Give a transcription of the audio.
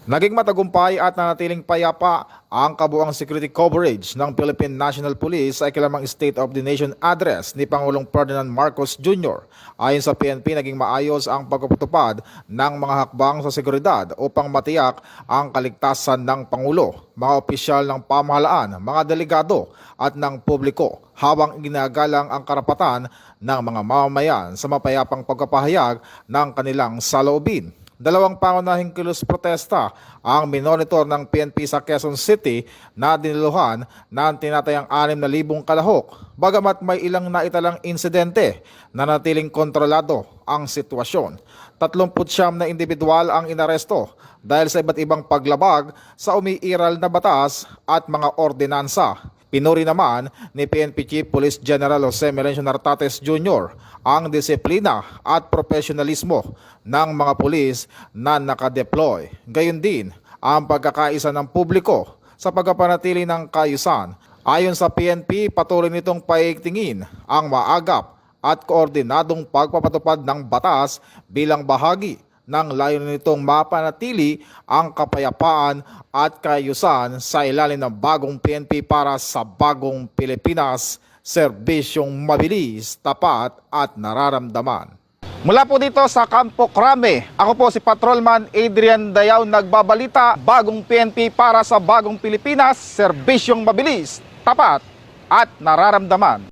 Naging matagumpay at nanatiling payapa ang kabuang security coverage ng Philippine National Police sa ikalawang State of the Nation address ni Pangulong Ferdinand Marcos Jr. Ayon sa PNP, naging maayos ang pagpapatupad ng mga hakbang sa seguridad upang matiyak ang kaligtasan ng Pangulo, mga opisyal ng pamahalaan, mga delegado at ng publiko habang ginagalang ang karapatan ng mga mamamayan sa mapayapang pagpapahayag ng kanilang saloobin. Dalawang pangunahing kilos protesta ang minonitor ng PNP sa Quezon City na diniluhan ng tinatayang 6,000 kalahok. Bagamat may ilang naitalang insidente na natiling kontrolado ang sitwasyon. 39 na individual ang inaresto dahil sa iba't ibang paglabag sa umiiral na batas at mga ordinansa. Pinuri naman ni PNP Chief Police General Jose Melencio Nartates Jr. ang disiplina at profesionalismo ng mga pulis na nakadeploy. Gayon din ang pagkakaisa ng publiko sa pagpapanatili ng kaayusan. Ayon sa PNP, patuloy nitong paigtingin ang maagap at koordinadong pagpapatupad ng batas bilang bahagi ng layunin nitong mapanatili ang kapayapaan at kaayusan sa ilalim ng bagong PNP para sa bagong Pilipinas, serbisyong mabilis, tapat at nararamdaman. Mula po dito sa Campo Crame, ako po si Patrolman Adrian Dayaw nagbabalita, bagong PNP para sa bagong Pilipinas, serbisyong mabilis, tapat at nararamdaman.